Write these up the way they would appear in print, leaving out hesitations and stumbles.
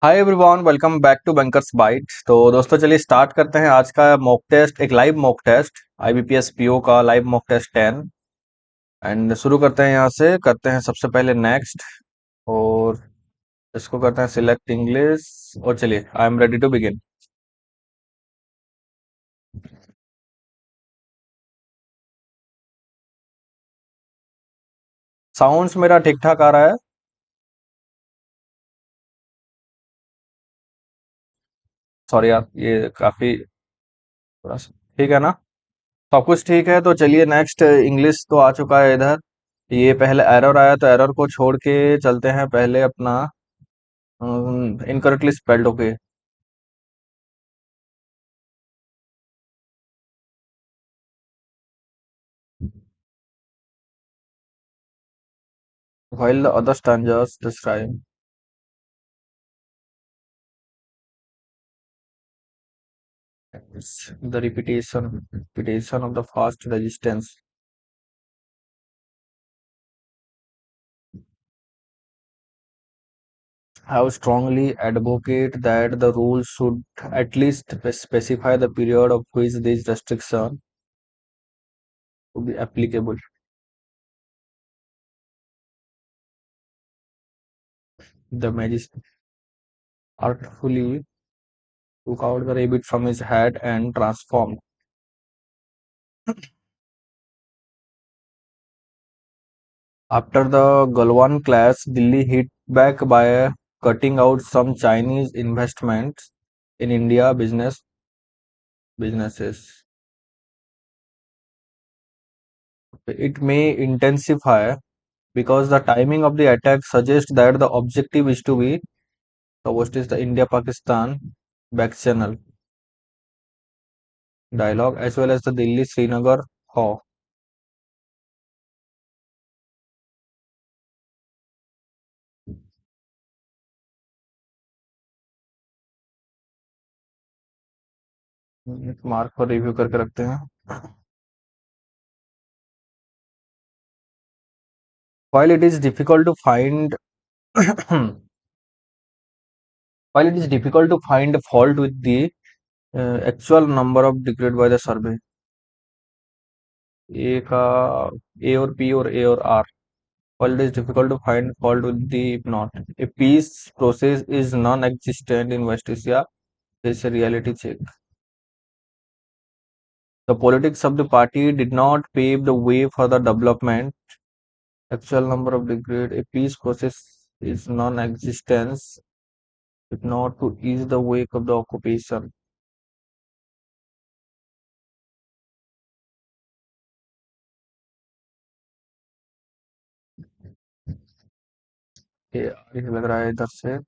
Hi everyone, welcome back to Bankers Byte. तो दोस्तों, चलिए स्टार्ट करते हैं आज का मॉक टेस्ट। एक live mock test IBPS PO का लाइव मॉक टेस्ट 10। एंड शुरू करते हैं, यहाँ से करते हैं सबसे पहले नेक्स्ट। और इसको करते हैं सिलेक्ट इंग्लिश। और चलिए, I am ready to begin. Sounds मेरा ठीक ठाक आ रहा है। सॉरी आप, ये काफी थोड़ा सा ठीक है ना? सब कुछ ठीक है तो चलिए नेक्स्ट। इंग्लिश तो आ चुका है इधर। ये पहले एरर आया तो एरर को छोड़ के चलते हैं पहले अपना incorrectly spelled. Okay. While the other stanzas describe the repetition of the fast resistance, have strongly advocate that the rules should at least specify the period of which these restrictions to be applicable. The magician artfully took out the rabbit from his hat and transformed. After the Galwan clash, Delhi hit back by cutting out some Chinese investments in India businesses. It may intensify because the timing of the attack suggests that the objective is to be the worst is the India-Pakistan back channel dialogue as well as the Delhi Srinagar Haw. Mark पर review करके रखते हैं। While it is difficult to find while it is difficult to find fault with the actual number of declared by the survey, ए का ए और P और ए और are, while it is difficult to find fault with the not, a peace process is non-existent in West Asia. This is a reality check. The politics of the party did not pave the way for the development. Actual number of degrade a peace process is non-existence, if not to ease the wake of the occupation. ये लग रहा है इधर से।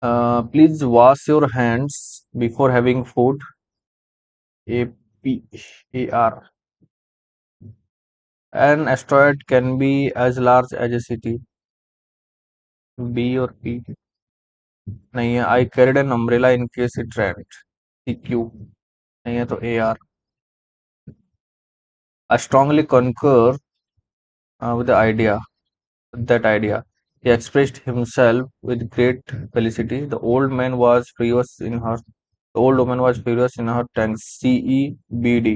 Please wash your hands before having food. A P A R, an asteroid can be as large as a city. B और P नहीं है। I carried an umbrella in case it rained. C Q नहीं है तो A R. I strongly concur with the idea, that idea. He expressed himself with great felicity. The old man was furious in her. The old woman was furious in her tank. CE BD,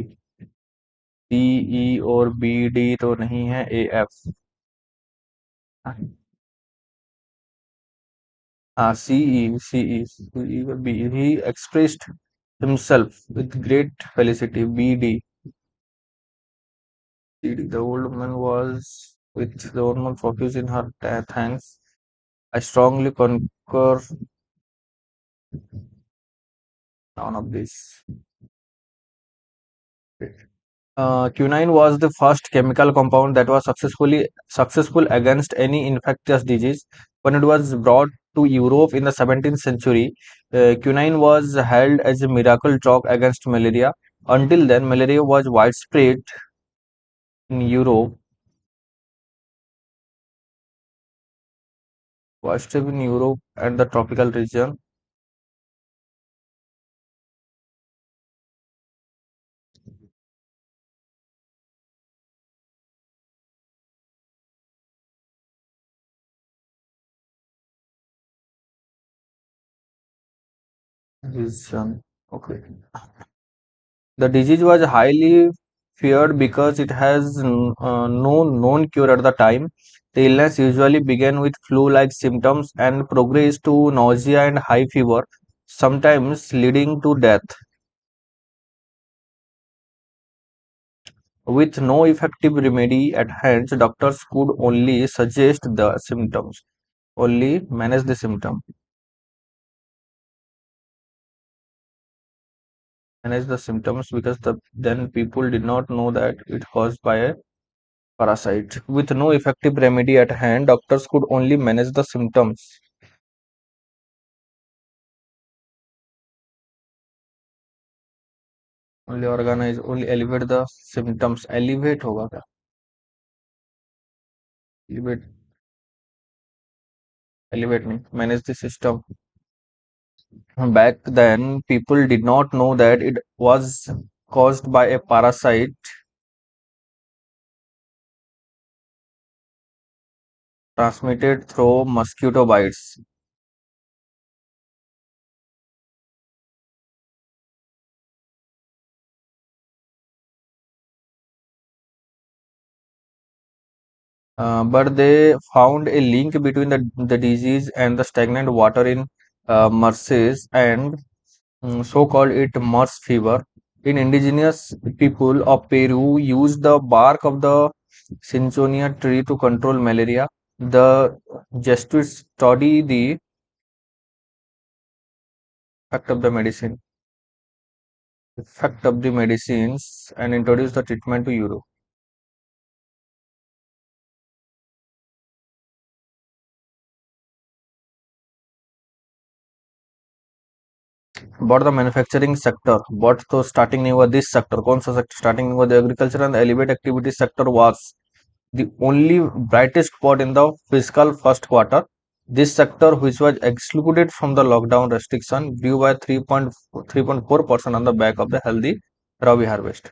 CE और BD तो नहीं है, AF। हाँ, CE B. He expressed himself with great felicity. BD, CD. The old woman was with the old man focused in her thanks. I strongly concur none of this. Quinine was the first chemical compound that was successful against any infectious disease. When it was brought to Europe in the 17th century, quinine was held as a miracle drug against malaria. Until then, malaria was widespread in Europe, and the tropical region. Vision. Okay. The disease was highly feared because it has no known cure at the time. The illness usually began with flu-like symptoms and progressed to nausea and high fever, sometimes leading to death. With no effective remedy at hand, doctors could only suggest the symptoms, only manage the symptom, manage the symptoms because then people did not know that it caused by a parasite. With no effective remedy at hand, doctors could only manage the symptoms. Only organize, only elevate the symptoms. Elevate होगा क्या? Elevate, elevate नहीं. Manage the system. Back then, people did not know that it was caused by a parasite transmitted through mosquito bites. But they found a link between the disease and the stagnant water in marshes and so-called it Mars fever. In indigenous people of Peru used the bark of the cinchonia tree to control malaria. The Jesuits study the effect of the medicine, effect of the medicines, and introduced the treatment to Europe. About the manufacturing sector, but तो starting नहीं हुआ this sector कौन सा sector starting नहीं हुआ the agriculture and elevate activity sector was the only brightest spot in the fiscal first quarter. This sector, which was excluded from the lockdown restriction, grew by 3.4% on the back of the healthy rabi harvest.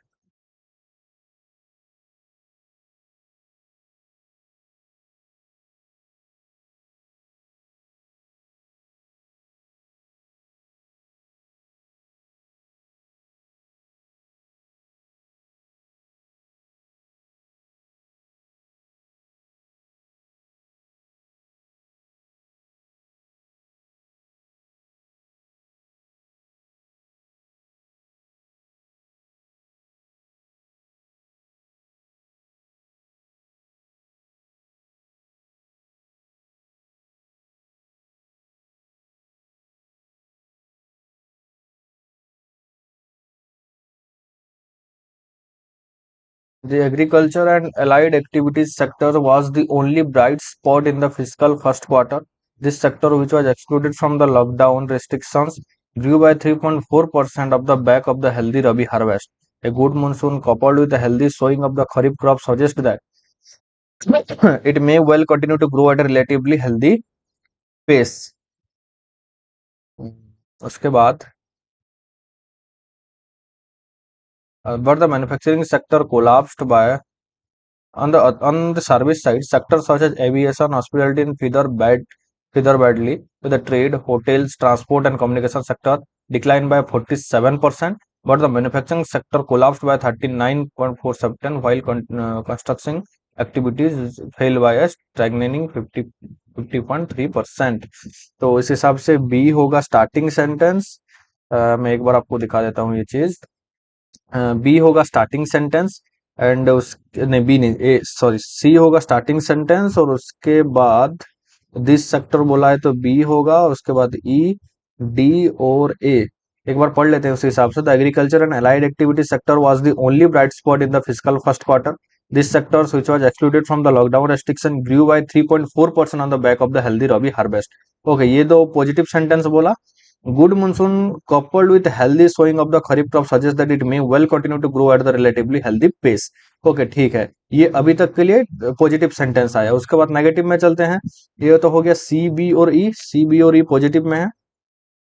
The agriculture and allied activities sector was the only bright spot in the fiscal first quarter. This sector, which was excluded from the lockdown restrictions, grew by 3.4% of the back of the healthy rabi harvest. A good monsoon coupled with a healthy sowing of the kharif crop suggests that it may well continue to grow at a relatively healthy pace. उसके बाद but the manufacturing sector collapsed by on the service side, sectors such as aviation, hospitality, and feather badly. With the trade, hotels, transport, and communication sector declined by 47%, but the manufacturing sector collapsed by 39.47%, while construction activities fell by a stagnating 50.3%. तो इस हिसाब से B होगा starting sentence. मैं एक बार आपको दिखा देता हूँ ये चीज. बी होगा स्टार्टिंग सेंटेंस एंड उस नहीं बी नहीं ए सॉरी सी होगा स्टार्टिंग सेंटेंस और उसके बाद दिस सेक्टर बोला है तो बी होगा और उसके बाद ई डी और ए. एक बार पढ़ लेते हैं उस हिसाब से. The agriculture and allied activity sector was the only bright spot in the physical first quarter. This sectors which was excluded from the lockdown restriction grew by 3.4% on the back of the healthy rabi harvest. Okay, ये दो positive sentence बोला. Good monsoon coupled with healthy sowing of the kharif crop suggests that it may well continue to grow at the relatively healthy pace. Okay ठीक है, ये अभी तक के लिए पॉजिटिव सेंटेंस आया. उसके बाद नेगेटिव में चलते हैं. ये तो हो गया सी बी और ई. सी बी और ई पॉजिटिव में है.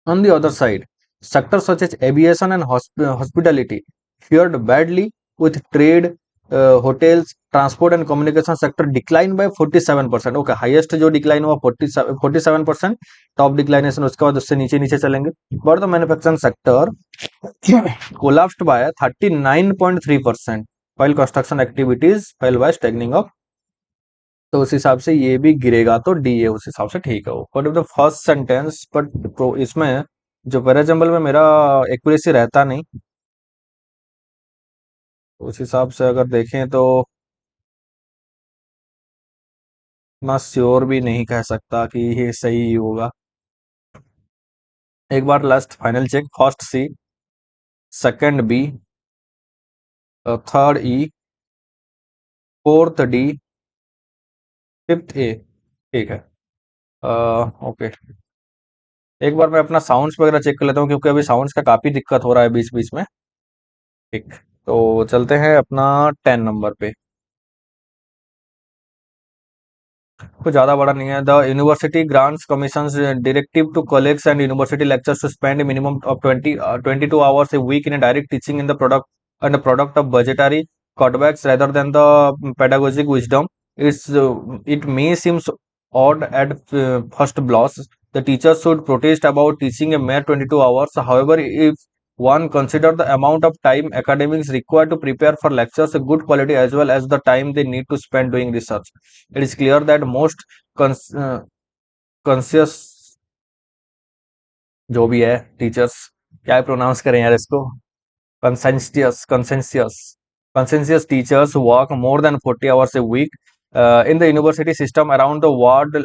On the other side, sectors such as aviation and hospitality fared badly with trade, hotels, transport and communication sector decline by 47%। Okay, highest जो डिक्लाइन हुआ 47%, टॉप डिक्लाइनेशन उसके बाद उससे नीचे नीचे चलेंगे। But the manufacturing sector collapsed by 39.3%, while construction activities fell by staggering of। तो उस हिसाब से ये भी गिरेगा, तो डी है उस हिसाब से, ठीक है वो। But the first sentence, but इसमें जो पैराजम्बल में मेरा एक्यूरेसी रहता नहीं, उस हिसाब से अगर देखें तो मैं श्योर भी नहीं कह सकता कि ये सही होगा। एक बार last final check. First C, second B, third E, fourth D, fifth A. ठीक है। ओके, एक बार मैं अपना साउंड्स वगैरह चेक कर लेता हूँ, क्योंकि अभी साउंड्स का काफी दिक्कत हो रहा है बीच बीच में। ठीक, तो चलते हैं अपना 10 नंबर पे। कुछ ज्यादा बड़ा नहीं है। The university grants commissions directive to college and university lectures to spend minimum of 22 hours a week in a direct teaching in the product and the product of budgetary cutbacks rather than the pedagogic wisdom. It may seem odd at first blush. The teachers should protest about teaching a mere 22 hours. However, if one consider the amount of time academics require to prepare for lectures, a good quality, as well as the time they need to spend doing research, it is clear that most conscious, जो भी है, teachers, क्या pronounce करें यार इसको, conscientious teachers work more than 40 hours a week in the university system around the world.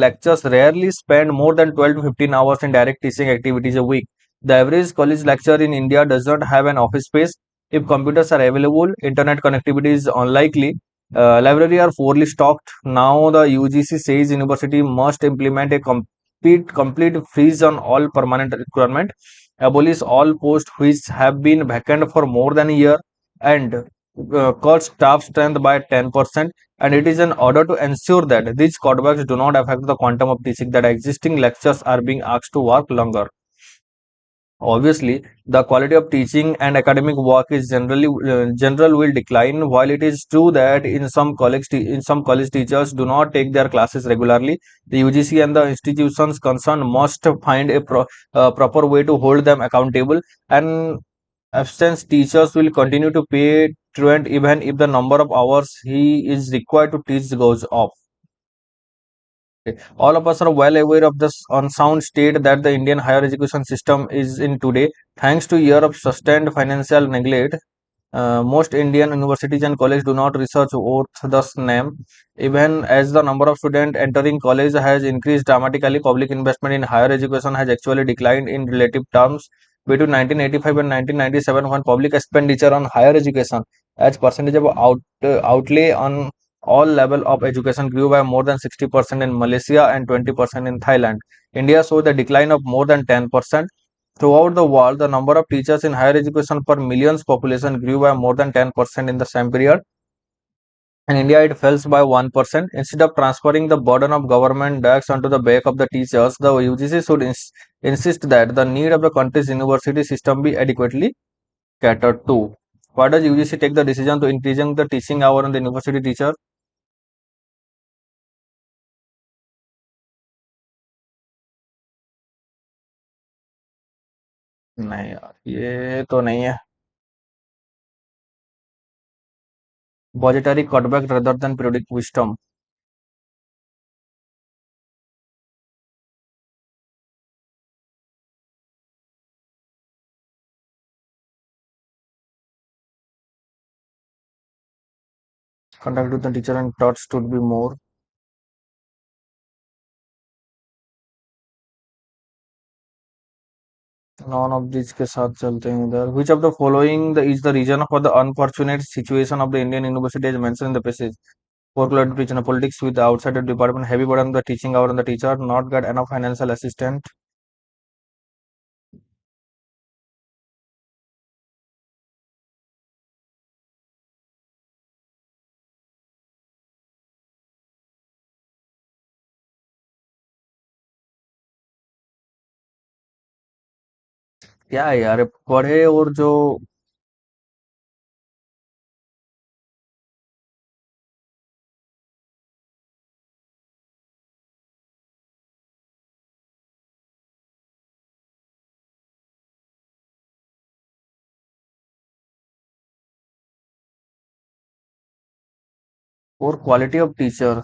Lectures rarely spend more than 12 to 15 hours in direct teaching activities a week. The average college lecturer in India does not have an office space. If computers are available, internet connectivity is unlikely. Library are poorly stocked. Now the UGC says university must implement a complete freeze on all permanent requirement, abolish all posts which have been vacant for more than a year, and cut staff strength by 10%. And it is in order to ensure that these cutbacks do not affect the quantum of teaching that existing lectures are being asked to work longer. Obviously, the quality of teaching and academic work is general will decline. While it is true that in some college teachers do not take their classes regularly, the UGC and the institutions concerned must find a proper way to hold them accountable. And absence teachers will continue to pay truant even if the number of hours he is required to teach goes up. Okay. All of us are well aware of this unsound state that the Indian higher education system is in today. Thanks to year of sustained financial neglect, most Indian universities and colleges do not research worth the name. Even as the number of students entering college has increased dramatically, public investment in higher education has actually declined in relative terms. Between 1985 and 1997, when public expenditure on higher education as percentage of outlay on all level of education grew by more than 60% in Malaysia and 20% in Thailand. India saw the decline of more than 10%. Throughout the world, the number of teachers in higher education per millions population grew by more than 10% in the same period. In India, it fell by 1%. Instead of transferring the burden of government tax onto the back of the teachers, the UGC should insist that the need of the country's university system be adequately catered to. Why does UGC take the decision to increasing the teaching hour on the university teacher? नहीं यार, ये तो नहीं है। Budgetary cutback rather than periodic wisdom. Contact with the teacher and taught should be more. None of this के साथ चलते हैं इधर। Which of the following is the reason for the unfortunate situation of the Indian university as mention in the passage? Workload teaching politics with the outside department, heavy burden on the teaching hour on the teacher, not get enough financial assistant. क्या है यार, पढ़े और जो और quality of teacher.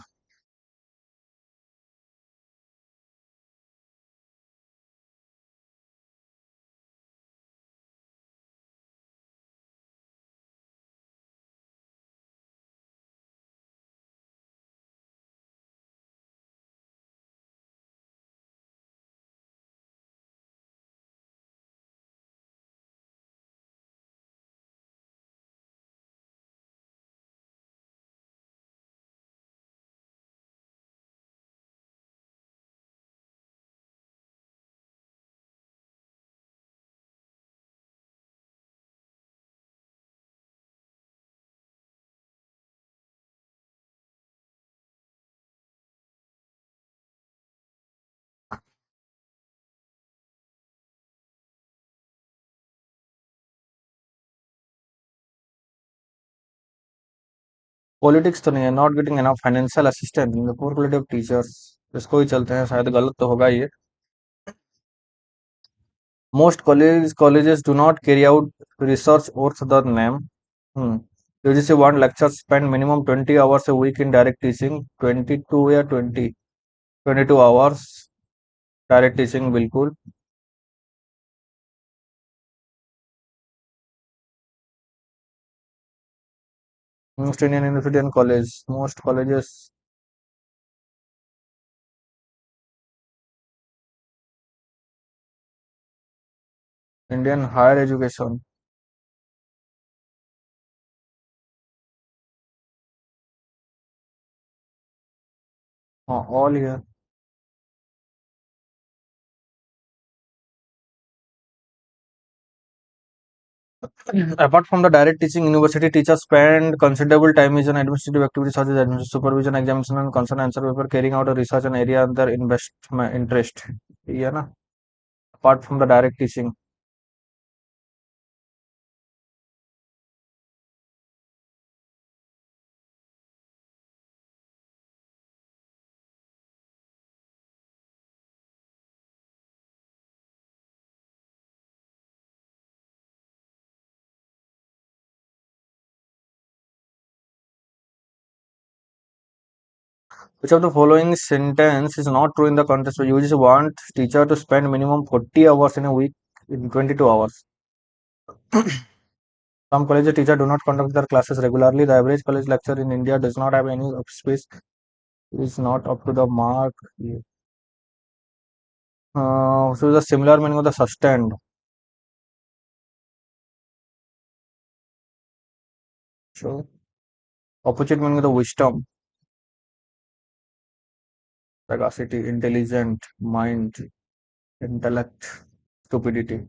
Politics तो नहीं है, not getting enough financial assistant in the poor quality of teachers. इसको ही चलते हैं, शायद गलत तो होगा ये। Most colleges do not carry out research worth the name. Hmm. UGC want lectures spend minimum 20 hours a week in direct teaching, 22 या 22 hours direct teaching बिल्कुल। Most Indian university and college, most colleges. Indian higher education. हाँ, all year. Apart from the direct teaching, university teachers spend considerable time in administrative activities such as admission, supervision, examination, and concern answer paper, carrying out a research and area of their investment interest. ये है ना, apart from the direct teaching. Which of the following sentence is not true in the context where you just want teacher to spend minimum 40 hours in a week in 22 hours? Some college teacher do not conduct their classes regularly. The average college lecture in India does not have any space. Is not up to the mark. So the similar meaning of the sustained. So opposite meaning of the wisdom, sagacity, intelligent, mind, intellect, stupidity.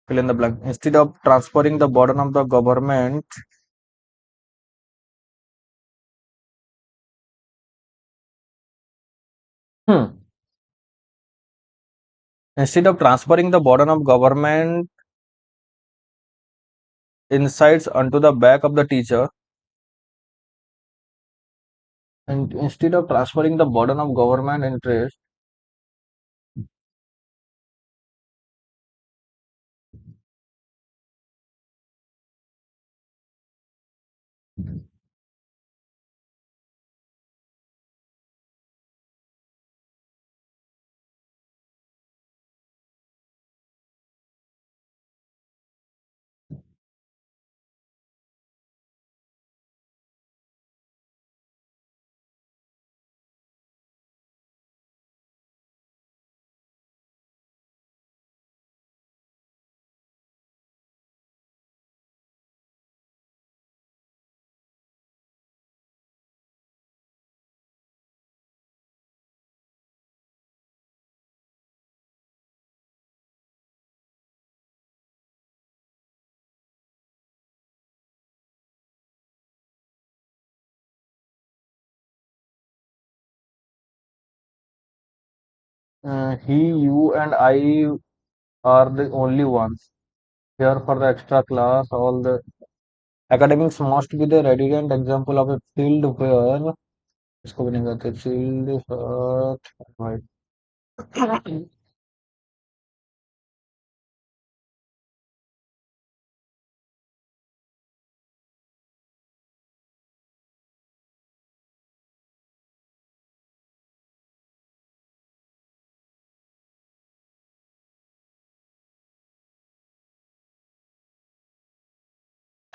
Fill in the blank. Instead of transferring the burden of the government, hmm, instead of transferring the burden of government insights onto the back of the teacher, and instead of transferring the burden of government interest, he, you, and I are the only ones here for the extra class. All the academics must be the radiant example of a field where इसको भी नहीं कहते field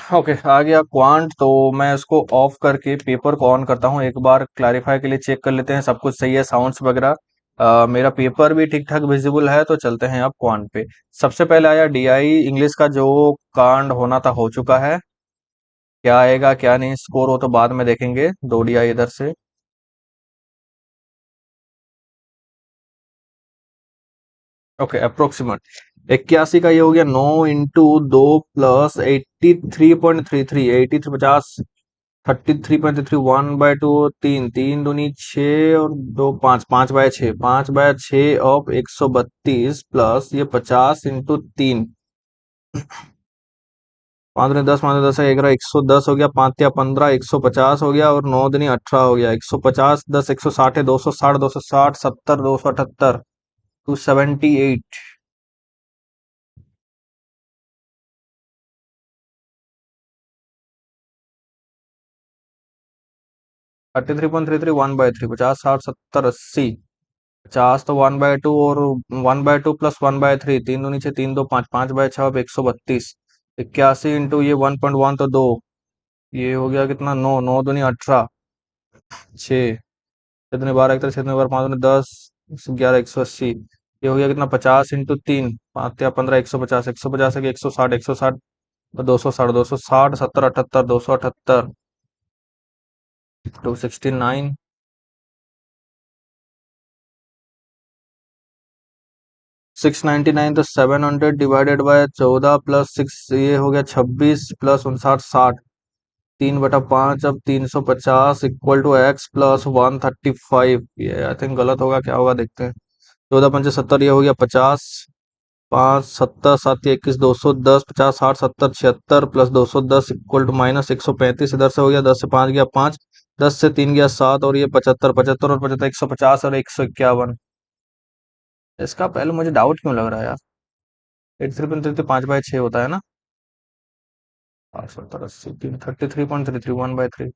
okay, आ गया quant. तो मैं इसको of करके paper को ऑन करता हूँ, एक बार क्लैरिफाई के लिए चेक कर लेते हैं सब कुछ सही है, साउंड्स वगैरह। मेरा पेपर भी ठीक ठाक विजिबल है, तो चलते हैं अब क्वांट पे। सबसे पहले आया डीआई इंग्लिश का, जो कांड होना था हो चुका है। क्या आएगा क्या नहीं स्कोर, हो तो बाद में देखेंगे। दो डीआई इधर से। ओके, अप्रोक्सीमेट 81 का ये हो गया 9 इंटू 2 प्लस 83.33, 83 33.33, 1/2, तीन तीन दूनी 6 और दो पाँच, 5/6, 5/6 ऑफ 132 प्लस ये 50 इंटू 3, 5 दूनी 10, 5 दूनी 10 है 11, 110 हो गया, 5 या 15, 150 हो गया, और 9 दूनी 18 हो गया, 150, 10, 160 है, 260, 260, 70, 278, 278। 33.33, 1/3, 50, 60, 70, 80। 50 तो 1/2, और 1/2 प्लस 1/3, तीन दूनी 6, तीन दो पाँच, 5/6 अब 132, 81 इंटू ये 1.1 तो दो, ये हो गया कितना, 9, 9 दूनी 18, 6, 6 दूनी 12, 1, 6 दूनी 12, 5 दूनी 10, 11, 180, ये हो गया कितना, 50 इंटू 3, 5 या 15, 150, 150 है कि 160, 160, 260, 260, 70, 78, 278, 269। 699 तो 700 डिवाइडेड बाय 14 प्लस 6, ये हो गया 26 प्लस 59, 60, 3/5, अब 350 इक्वल टू एक्स प्लस 135। ये आई थिंक गलत होगा, क्या होगा देखते हैं। 14 पंचे 70, ये हो गया 50, 5 70 7 या 21, 210, 50 60 70 76 प्लस 210 इक्वल टू -135, इधर से हो गया 10 से 5 गया 5, 10 से 3 गया 7, और ये 75, 75 और 75, 150 और 151। इसका पहले मुझे डाउट क्यों लग रहा है यार। 83.33 5/6 होता है ना। 870 80 3, 33.33, 1/3,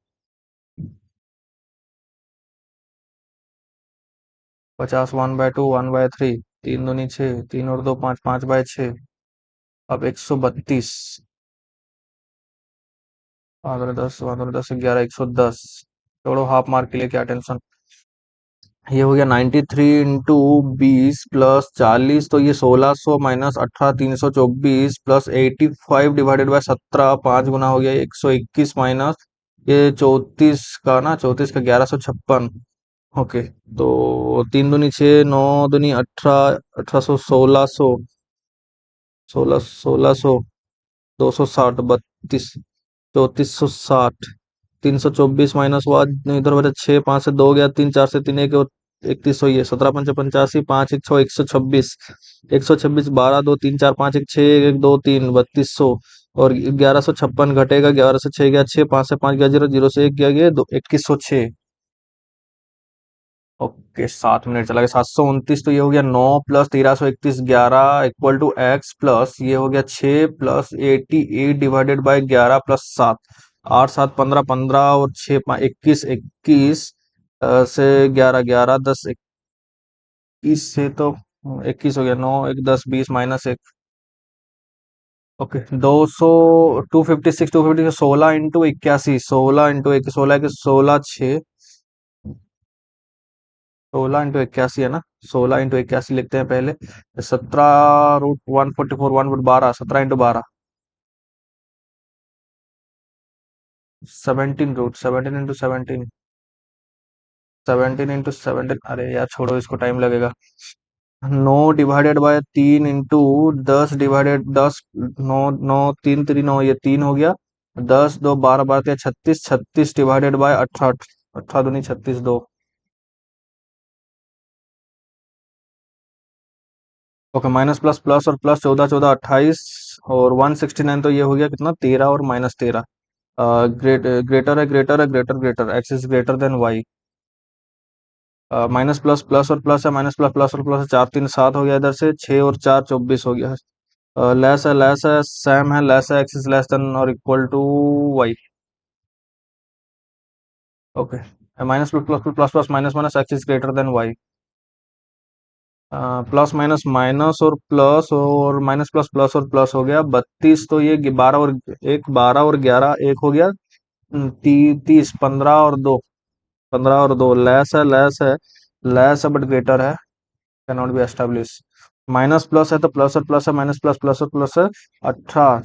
50, 1/2, 1/3, तीन दूनी 6, तीन और दो पाँच, 5/6, अब 132, 5 और 10, 11, 110। छोड़ो, हाफ मार्क के लिए क्या टेंशन। ये हो गया 93 इंटू 20 प्लस 40, तो ये 1600 -18, 324 प्लस 85 डिवाइडेड बाय 17, 5 गुना हो गया 121 माइनस ये 34 का ना, 34 का 1156। ओके, तो तीन दूनी 6, 9 दूनी 18, 1800, 1600, 1600, 260, 32, 3460, 324 माइनस हुआ, इधर बचा 6, 5 से 2 गया, 3, 4 से 3 एक और 31 हुई है, 17 पंचे 85, 5 1 6, 126, 126, 12 2 3 4 5 1 6 1 2 3, 3200, और 1156 घटेगा, 11 से 6 गया 6, 5 से 5 गया 0, 0 से 1 गया, ये 2106। ओके, 7 मिनट चला गया। 729, तो ये हो गया 9 plus 1331, 11 equal to x plus ये हो गया 6 प्लस 88 डिवाइडेड बाय 11 प्लस 7, 8 7 15, 15 और 6 5 21, 21 से 11 11 10 21 से तो 21 हो गया, 9 1 10 20 -1। ओके, 256, 16 इंटू 81, 16 इंटू 1, 16 16 इंटू 81 है ना। 16 इंटू 81 लिखते हैं पहले। 17√144, 1/12, 17 रूट 17 इंटू 17, 17 इंटू 17, अरे यार छोड़ो, इसको टाइम लगेगा। 9 डिवाइडेड बाय 3 इंटू 10 डिवाइडेड 10, 9 9 3 3 9, ये 3 हो गया। 10 2 12 12 36, 36 डिवाइडेड बाय 18, 18 दूनी 36 2। ओके, माइनस प्लस प्लस और प्लस 14 14 28, और 169, तो ये हो गया कितना, 13 और -13। ग्रेटर है greater greater, x is greater than y. Minus plus plus और प्लस है, माइनस प्लस प्लस और प्लस है, 4 3 7 हो गया, इधर से 6 और 4 24 हो गया। लेस है सेम है, लेस है, एक्स इज लेस देन और equal to Y. Okay, minus plus plus plus plus minus minus, x is greater than y. Plus minus minus और प्लस और माइनस प्लस प्लस और प्लस हो गया 32, तो ये 12 और एक, 12 और 11 एक हो गया 30, 15 और दो, 15 और दो लेस है, लेस है, लेस है बट ग्रेटर है, can not be establish. Minus plus है तो प्लस और प्लस है, माइनस प्लस प्लस और प्लस है, 18,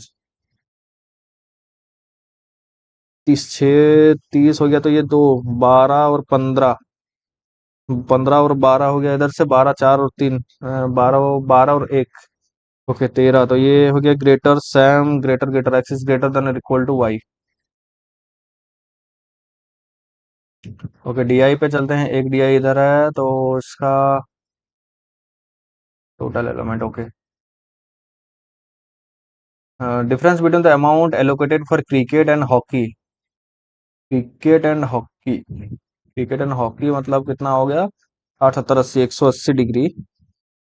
30, 6, 30 हो गया, तो ये दो, 12 और 15, 15 और 12 हो गया इधर से, 12, 4 और 3, 12, 12 और एक, ओके 13, तो ये हो गया greater same, greater greater x is greater than equal to Y. Okay DI पे चलते हैं, एक डीआई इधर है तो इसका total element, okay. Difference between the amount allocated for cricket and hockey, cricket and hockey, cricket and hockey मतलब कितना हो गया, 60, 70, 80, 180 degree,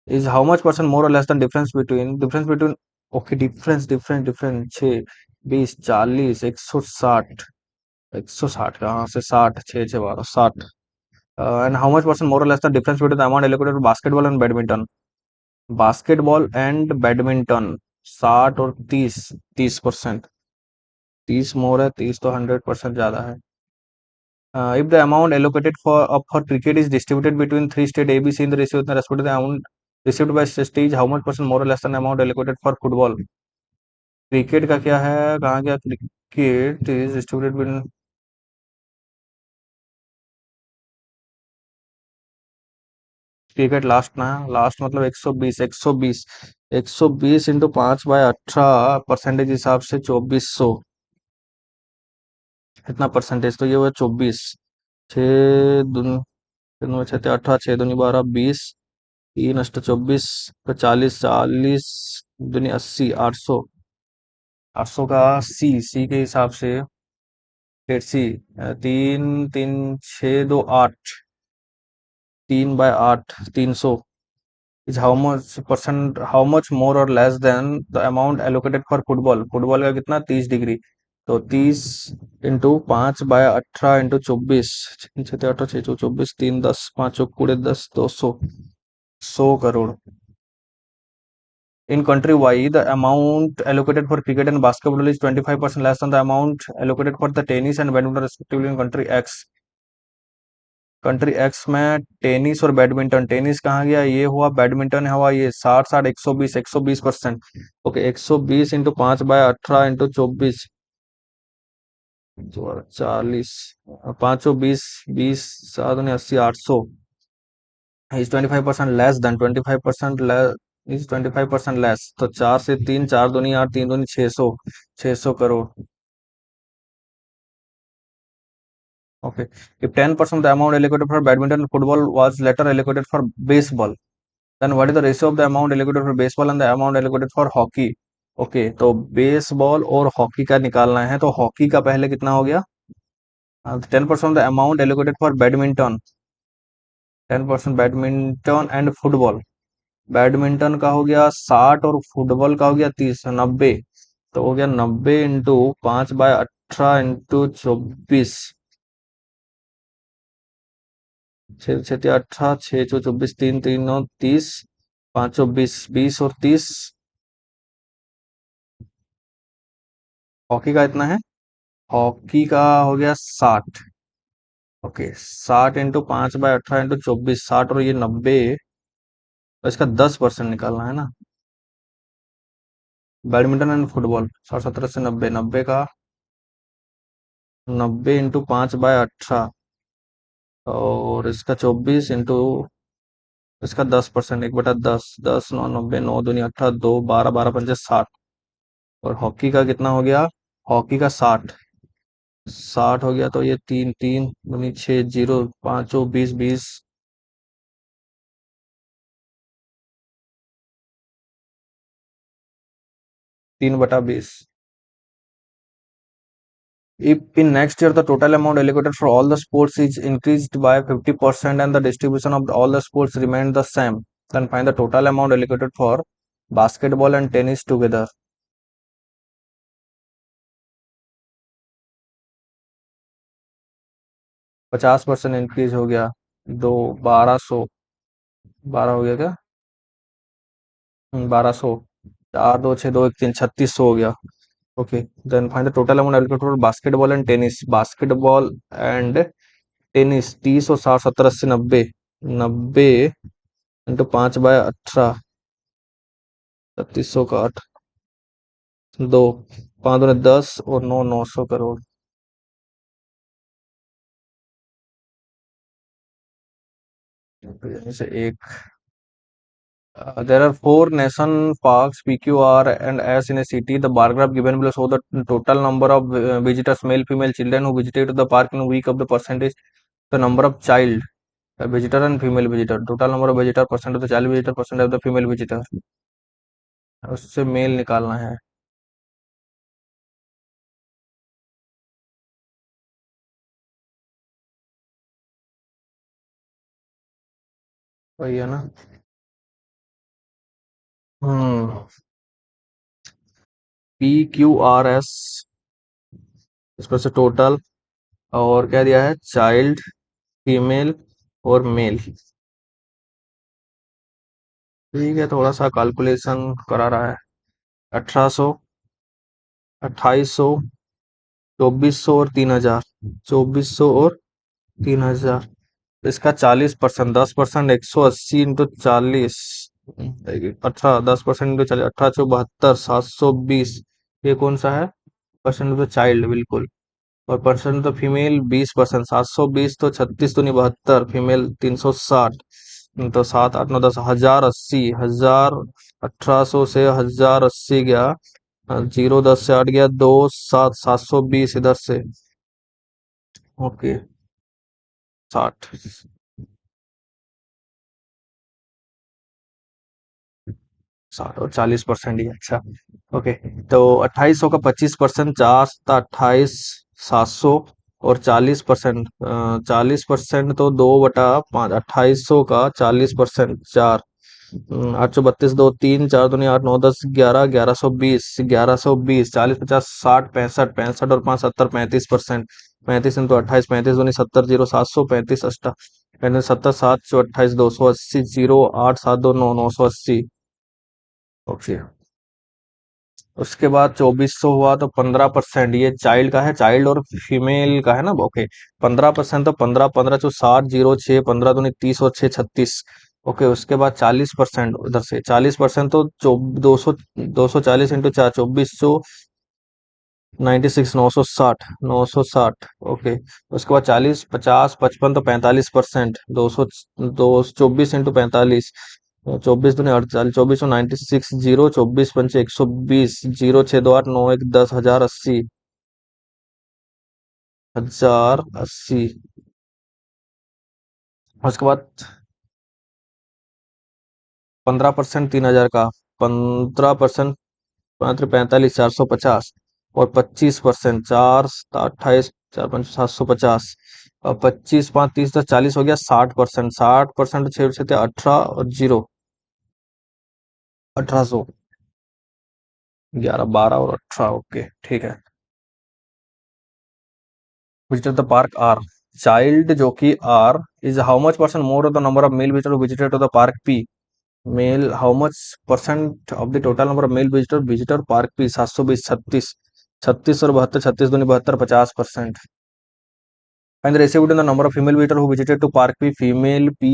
is how much percent more और less than difference between, okay difference difference difference 6, 20, 40, 160, 160 कहाँ से 60, 6, 6, 12, 60, and how much percent more और less the difference between the amount allocated for basketball and badminton, basketball and badminton 60 और 30, 30%, 30 मोर है, 30 तो 100% ज्यादा है। If the amount allocated for cricket is distributed between three state A, B, C in the ratio with respect to the amount received by state, how much percent more or less than amount allocated for football? Cricket का क्या है, कहाँ गया, cricket is distributed between, cricket last ना, last मतलब 120, 120, 120 into 5/18 percentage हिसाब से 2400, कितना परसेंटेज, तो ये हुआ 24, 6 दूनी, 6, 18, 6 दूनी 12, 20, 3 × 24, तो 40, 40 दूनी 80, 800, 800 का सी के हिसाब से, 8 सी, 3, 3, 6, 2, 8, 3/8, 300 is how much more or less than the amount allocated for football, football का कितना 30 डिग्री, तो 30 into 5/18 into 24, 6, 18, 6, 24, 3, 10, 5, 20, 10, 200, 100 crore. In country Y, the amount allocated for cricket and basketball is 25% less than the amount allocated for the tennis and badminton respectively in country X। Country x में tennis और badminton, tennis कहाँ गया, ये हुआ, badminton हुआ, ये 60, 60, 120, 120%, okay 120 into 5/18 into 24, 40, 520, 20, 7, 80, 800 is 25% less than, 25% less, is 25% less, तो 4 से 3, 4 दूनी 8, 3 दूनी 600, 600 crore, okay। If 10% of the amount allocated for badminton and football was later allocated for baseball, then what is the ratio of the amount allocated for baseball and the amount allocated for hockey? Okay तो baseball और hockey का निकालना है, तो hockey का पहले कितना हो गया, 10% the amount allocated for badminton, 10% badminton and football, badminton का हो गया 60 और फुटबॉल का हो गया 30, 90, तो हो गया 90 इंटू 5/18 इंटू 24, 6, 6, 18, 6, 24, 3, 3, 9, 30, 5, 20, 20 और 30, हॉकी का इतना है, हॉकी का हो गया 60, ओके 60 इंटू 5/18 इंटू 24, 60 और ये 90, तो इसका 10% निकालना है ना, बैडमिंटन एंड फुटबॉल 60, 70, 80, 90, 90 का, 90 इंटू 5/18 और इसका 24 इंटू इसका 10%, 1/10, 10, 9, 90, 9 दूनी 18, 2, 12, 12 पंजे 60, और हॉकी का कितना हो गया, हॉकी का 60, 60 हो गया, तो ये 3, 3 दूनी 6, 0, 5, 20, 20, 3/20। If in next year the total amount allocated for all the sports is increased by 50% and the distribution of all the sports remained the same, then find the total amount allocated for basketball and tennis together। 50% increase हो गया, दो, 1200, 12 हो गया क्या, 1200। 4 2 6 2 1 3, 3600 हो गया। Okay, then find the total amount allocated for basketball and tennis. Basketball and tennis 30 और 60 70 80 90। 90 into 5/18। 3600 का 8, 2, 5 दूनी 10 और 9 900 करोड़। यानी से एक। There are four nation parks, PQR and S in a city. The bar graph given below show the total number of visitors, male, female, children who visited the park in a week of the percentage, the number of child visitor and female visitor, total number of visitor, percent of the child visitor, percent of the female visitor। उससे mail निकालना है। वही है ना। हम्म। PQRS, इस पर से total, और क्या दिया है, चाइल्ड, फीमेल और मेल। ठीक है, थोड़ा सा कैलकुलेशन करा रहा है। 1800, 2800, 2400 और 3000। 2400 और 3000। इसका 40%, 10%, 180 इंटू 40। 18, 10% इंटू 40, 18 × 72, 720। ये कौन सा है? परसेंट ऑफ द चाइल्ड, बिल्कुल। और परसेंट ऑफ फीमेल 20%, 720 तो 36 दूनी 72, फीमेल 360। तो 7 8 9 10, 1080, 1800 से 1080 गया। 0 10 से 8 गया, 2 7 720 इधर से। ओके, 60। 60 और 40% ही, अच्छा। ओके, तो 2800 का 25%, 4 7 28 700। और 40%, 40% तो 2/5। 2800 का 40%, 4। 832 2 3, 4 दूनी 8 9 10 11, 1120। 1120, 40 50 60 65 65 और 5 70 35%। 35 इंटू 28, 35 दूनी 70, 0 700, 35 8, 70 7 28 280, 0 8 7 2 9 980। ओके, उसके बाद 2400 हुआ तो 15%, ये चाइल्ड का है, चाइल्ड और फीमेल का है ना। ओके, 15%, तो 15 15 60 15 दूनी 30 और 6 36। ओके, उसके बाद 40% उधर से, 40% तो 240 इंटू 4, 2400। 96, 960 ओके। उसके बाद 40 50 55 तो 45%, 200। 24 इंटू 45। 24 दूनी 48, 24 0 24 पंचे 120, 0 6 2 8 9 1 10 1080। 1080। उसके बाद 15%, 3000 का। 15%, 5 45 450। और 25%, 4 28, 4 5 750। और 25 5 30 10 40 हो गया। 60%, 60% 6 से 18 और 0। 1800। 11 12 और 18। ओके, ठीक है। Visitor the park R, child जो कि R is how much percent more the number of male visitor visited to the park P. Male how much percent of the total number of male visitor visitor park P. 720, 36। 36 और 72, 36 दूनी 72, 50%। And the ratio between the number of female visitor who visited to park P, female P,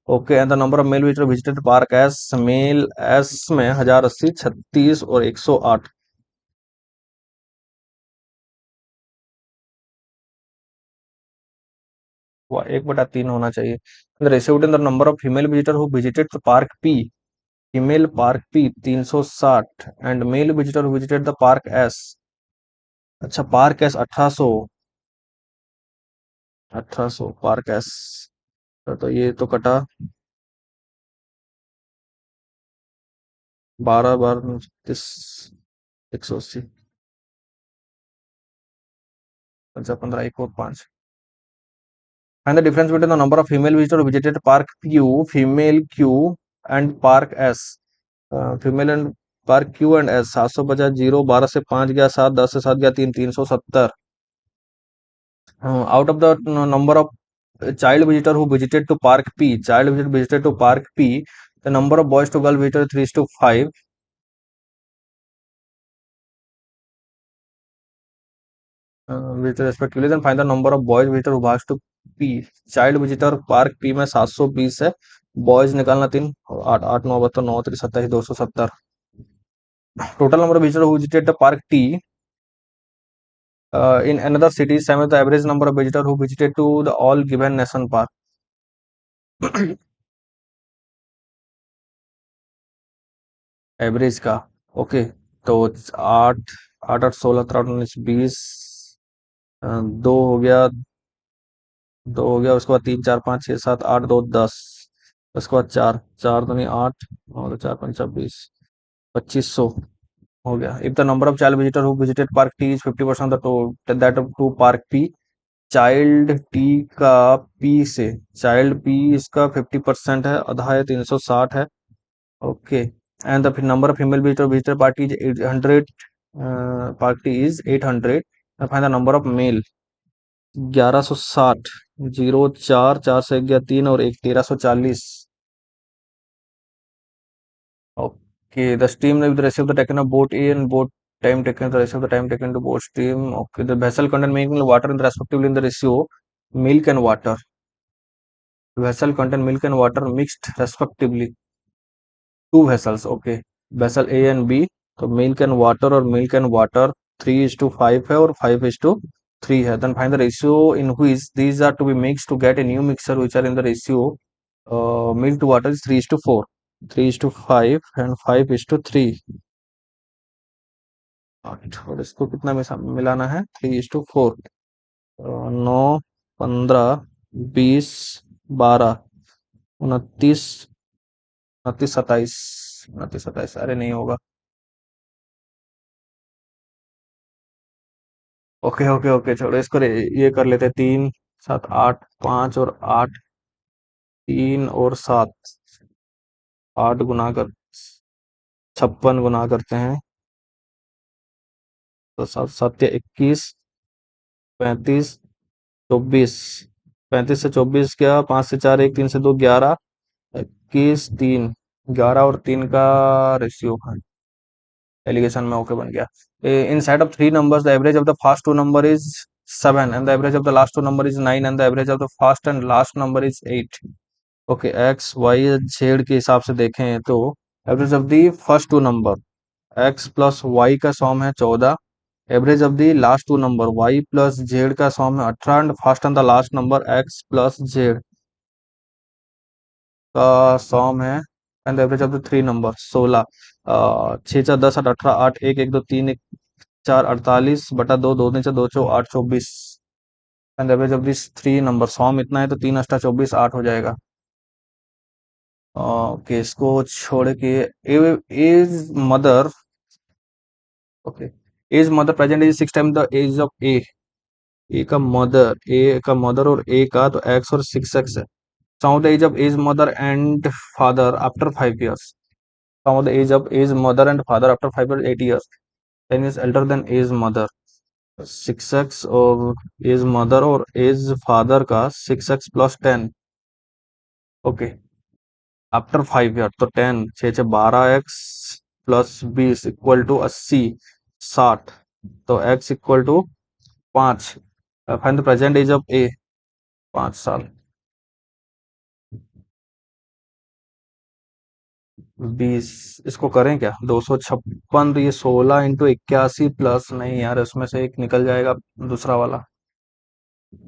okay, and the number of male visitor visited park S, male S में 1080, 36 और 108। हुआ 1/3 होना चाहिए। The ratio between the number of female visitor who visited the park P, female park P 360 and male visitor who visited the park S। अच्छा, park S 1800। 1800 park S. तो ये तो कटा। 12 बार 36, 180। अच्छा, 15 1 और 5। Find the difference between the number of female visitors who visited park Q, female Q and park S। female and park Q and S। 750, 0 12 से 5 गया 7, 10 से 7 गया 3, 370। Out of the number of child visitor who visited to park P, child visitor visited to park P, The number of boys to girl visitor 3:5. With respectively, then find the number of boys visitor who has to P. Child visitor park P में 720 है, boys निकालना 3, 8 8 9 बहत्तर 9 3 27 270. Total number of visitor who visited the park T in another city, same as the average number of visitor who visited to the all given nation park. Average का, okay, तो 8 8 8 16 13 19 20, दो हो गया, दो हो गया, उसके बाद 3 4 5 6 7 8 2 10, उसके बाद 4 4 दूनी 8 और 4 5 26 2500 हो गया. If the number of child visitor who visited park T is 50% of the total that of to park P. Child T का पी से चाइल्ड पी इसका 50% है, आधा है 360 है, okay. And the number of female visitor party is 800, party is 800. Find the number of male 1160, 0 4 4 से गया 3 और 1 1340. Okay, the steam with the receive the taken of boat A and boat time taken the receive the time taken to boat steam. Okay, the vessel content milk and water in the respectively in the ratio milk and water. Vessel content milk and water mixed respectively. Two vessels. Okay, vessel A and B. तो milk and water और milk and water 3:5 है और 5:3 है. Then find the ratio in which these are to be mixed to get a new mixture which are in the ratio milk to water is 3:4, 3:5 and 5:3. और इसको कितना में मिलाना है, 3:4. 9 15 20 12 29 29 27 29 27, अरे नहीं होगा. ओके ओके ओके, छोड़ो इसको, ये कर लेते 3 7 8 5 और 8, 3 और 7, 8 गुना कर 56 गुना करते हैं तो 7 7 21 35 24, 35 से 24 गया, 5 से 4 1 3 से 2 11, 21 3, 11 और 3 का रेशियो है एलिगेशन में, ओके बन गया. In side of three numbers the average of the first two number is 7 and the average of the last two number is 9 and the average of the first and last number is 8. Okay, X Y Z के हिसाब से देखें तो average of the first two number X plus Y का sum है 14, average of the last two number Y plus Z का sum है 18 and first and the last number X plus Z का सॉम है and average of the three number 16. 6 4 10 8 18 8 1 1 2 3 1 4 48 बटा 2 2 नीचे 2 चौ 8 24 and average of this three number sum इतना है तो 3 अष्टा 24 8 हो जाएगा. ओके, इसको छोड़ के age mother, okay, age mother present is 6 time the age of A का मदर और ए का तो एक्स और 6x है. Sum of the age of age mother and father after 5 years. Sum of the age of age mother and father after 5 years 8 years. 10 is elder than age mother. 6x और age mother और age father का 6x plus 10, okay, after 5 year तो 10 6 6 12x plus 20 equal to 80 60, तो x equal to 5. Find the present age of A, 5 साल. 20, इसको करें क्या, 256, तो ये 16 × 81 प्लस, नहीं यार उसमें से एक निकल जाएगा दूसरा वाला.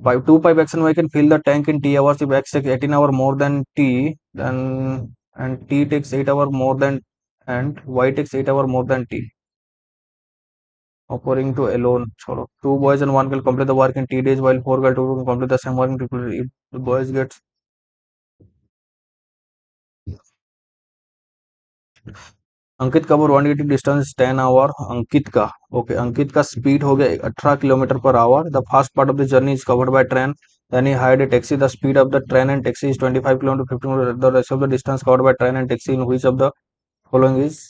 By 2 pi x and y can fill the tank in t hours if x takes 18 hour more than t, then and t takes 8 hour more than, and y takes 8 hour more than t. According to alone, छोड़ो. 2 boys and 1 girl complete the work in t days while 4 girl 2 can complete the same work in t. If the boys gets अंकित का वो रॉन्ड distance 10 our, अंकित का, okay, अंकित का speed हो गया 18 kilometre per hour. The first part of the journey is covered by train, then he hired a taxi. The speed of the train and taxi is 25 kilometer 15 kilometer. The rest of the distance covered by train and taxi in which of the following is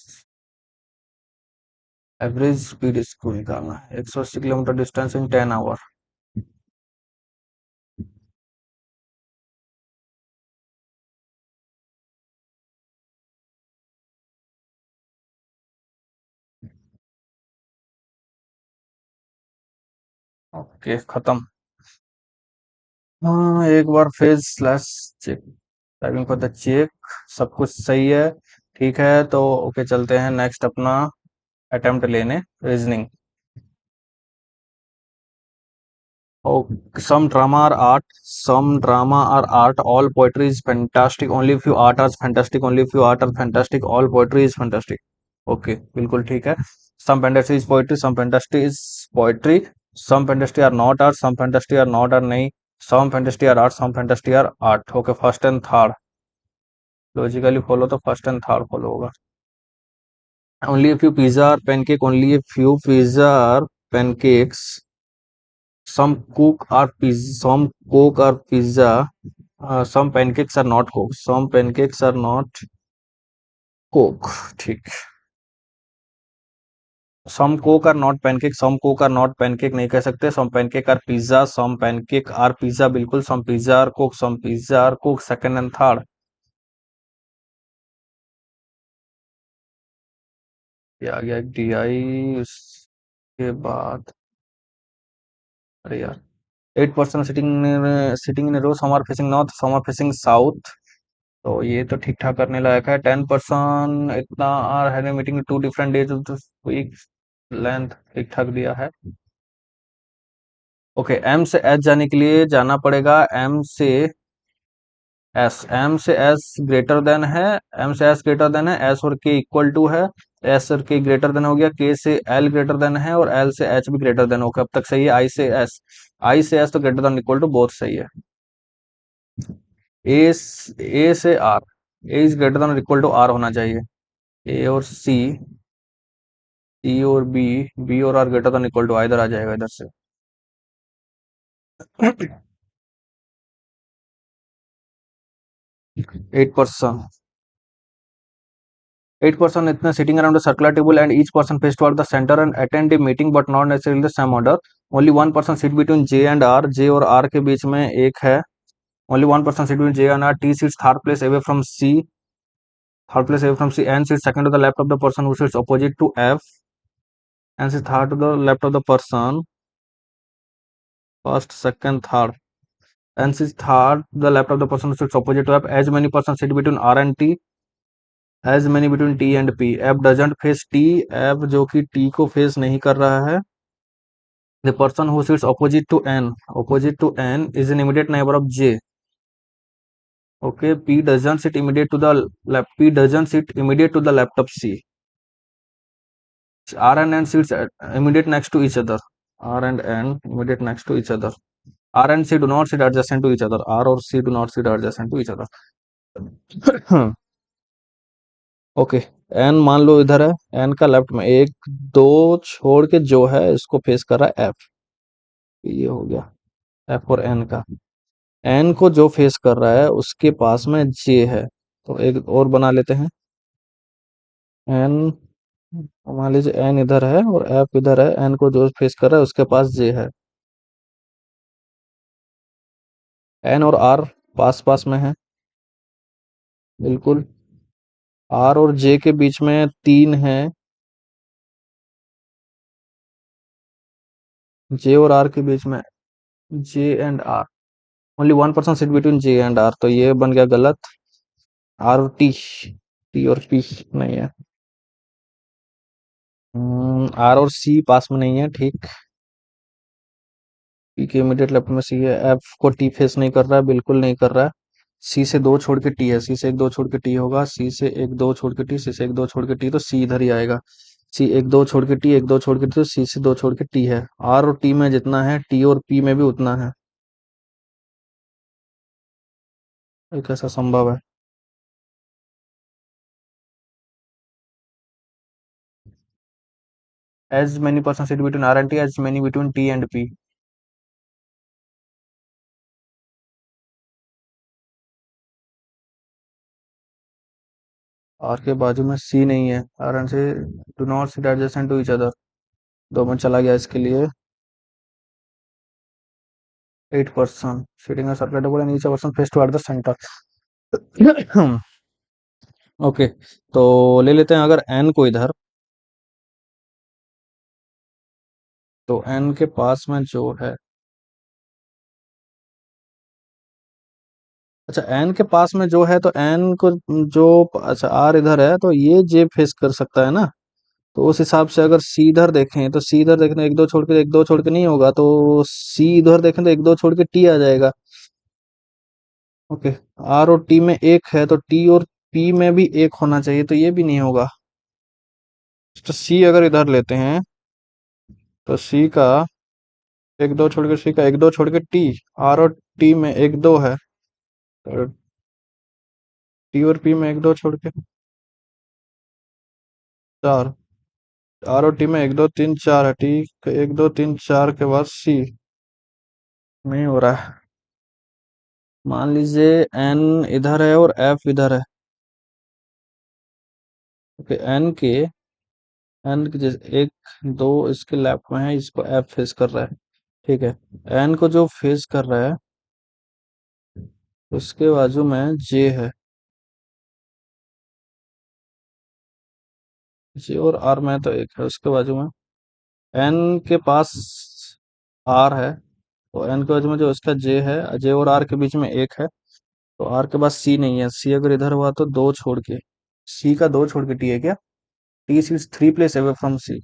average speed इसको निकालना है. 180 kilometre distance in 10 hour. Okay खत्म। हाँ एक बार phase slash check, typing for the check, सब कुछ सही है। ठीक है तो ओके चलते हैं नेक्स्ट अपना अटेम्प्ट लेने, reasoning. Oh, some drama or art, some drama or art, all poetry is fantastic. Only few art are fantastic. Only few art are fantastic. All poetry is fantastic. Okay, बिल्कुल ठीक है। Some fantasy is poetry. Some fantasy is poetry. Some fantasy are not art. Some fantasy are not art नहीं। Some fantasy are art. Some fantasy are art. Okay, first and third logically follow तो first and third follow होगा। Only a few pizza or pancake. Only a few pizza or pancakes. Some cook or pizza. Some pancakes are not cooked. Some pancakes are not cooked. ठीक। Some cook are not pancake. Some cook are not pancake नहीं कह सकते। Some pancake are pizza. Some pancake are pizza बिल्कुल। Some pizza are cooked. Some pizza are cooked. Second and third। ये आ गया D I, उसके बाद अरे यार 8% sitting in row, some are facing north, some are facing south. तो ये तो ठीक ठाक करने लायक है। 10% इतना are having meeting two different days of the week, length ठीक ठाक दिया है। ओके एम से एच जाने के लिए जाना पड़ेगा एम से एस। एम से एस ग्रेटर देन है, एम से एस ग्रेटर देन है, एस और के इक्वल टू है, एस और के ग्रेटर देन हो गया, के से एल ग्रेटर देन है और एल से एच भी ग्रेटर देन। ओके अब तक सही है। आई से एस, आई से एस तो greater than equal to both सही है। ए से R, A is greater than equal to R होना चाहिए। ए और सी, सी और बी, बी और R greater than equal to आ, इधर आ जाएगा इधर से। 8%, 8% इतने sitting around a circular table and each person face toward the center and attend a meeting but not necessarily the same order. Only one person sit between J and R, J और R के बीच में एक है। Only one person sit between J and R. T sits third place away from C, third place away from C. N sits second to the left of the person who sits opposite to F. N sits third to the left of the person, first, second, third. N sits third to the left of the person who sits opposite to F. As many persons sit between R and T, as many between T and P. F doesn't face T, F जो कि T को face नहीं कर रहा है। The person who sits opposite to N is an immediate neighbor of J. Okay, P doesn't sit immediate to the left. P doesn't sit immediate to the left of C. R and N sits immediate next to each other. R and N immediate next to each other. R and C do not sit adjacent to each other. R or C do not sit adjacent to each other. Okay N मान लो इधर है, N का left में एक दो छोड़ के जो है इसको फेस कर रहा है एफ। ये हो गया एफ और एन का। एन को जो फेस कर रहा है उसके पास में जे है, तो एक और बना लेते हैं। एन, मान लीजिए एन इधर है और एफ इधर है, एन को जो फेस कर रहा है उसके पास जे है। एन और आर पास पास में है बिल्कुल। आर और जे के बीच में 3 है, जे और आर के बीच में J and R. Only one person sit between J and R, तो ये बन गया गलत। आर और टी, टी और पी नहीं है। आर और सी पास में नहीं है ठीक। पी के इमीडिएट लेफ्ट में सी है, एफ को टी फेस नहीं कर रहा है, बिल्कुल नहीं कर रहा है। सी से दो छोड़ के टी है, सी से एक दो छोड़ के टी होगा, सी से एक दो छोड़ के टी, सी से एक दो छोड़ के टी, तो सी इधर ही आएगा। सी एक दो छोड़ के टी, एक दो छोड़ के टी, तो सी से दो छोड़ के टी है। आर और टी में जितना है टी और पी में भी उतना है। ये कैसा संभव है? As many person sit between R and T, as many between T and P. R के बाजू में सी नहीं है, R and C do not sit adjacent to each other. 2 minute चला गया इसके लिए। 8% sitting a circular table and each person face toward the center. Okay तो ले लेते हैं अगर एन को इधर, तो एन के पास में जो है, अच्छा एन के पास में जो है तो एन को जो, अच्छा आर इधर है तो ये जे फेस कर सकता है ना। तो उस हिसाब से अगर सी इधर देखें तो सी इधर देखें तो एक दो छोड़ के नहीं होगा, तो सी इधर देखें तो एक दो छोड़ के टी आ जाएगा। ओके। आर और टी में एक है तो टी और पी में भी एक होना चाहिए, तो ये भी नहीं होगा। तो सी अगर इधर लेते हैं तो सी का एक दो छोड़ के, सी का एक दो छोड़ के टी, आर और टी में एक दो है, तो टी और पी में एक दो छोड़ के चार, आर और टी में एक दो तीन चार है, टी का एक दो तीन चार के बाद सी नहीं हो रहा है। मान लीजिए एन इधर है और एफ इधर है। ओके, एन के जैसे एक दो इसके लेफ्ट में है, इसको एफ फेस कर रहा है। ठीक है, एन को जो फेस कर रहा है उसके बाजू में जे है, जे और आर में तो एक है उसके बाजू में। एन के पास आर है, तो एन के बाजू में जो उसका जे है, जे और आर के बीच में एक है, तो आर के पास सी नहीं है। सी अगर इधर हुआ तो दो छोड़ के, सी का दो छोड़ के टी है क्या? T is three place away from C.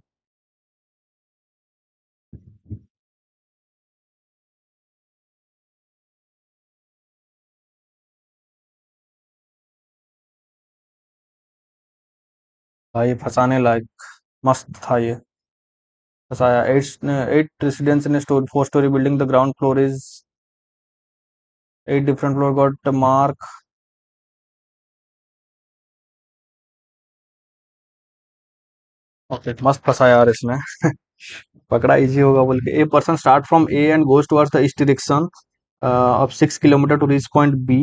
भाई फंसाने लायक मस्त था ये। फंसाया। Eight residents in four storey building, the ground floor is at different floor got mark. Okay, मस्त फंसाया यार इसने। पकड़ा इजी होगा बोल के। A person start from A and goes towards the east direction of 6 kilometer to reach point B,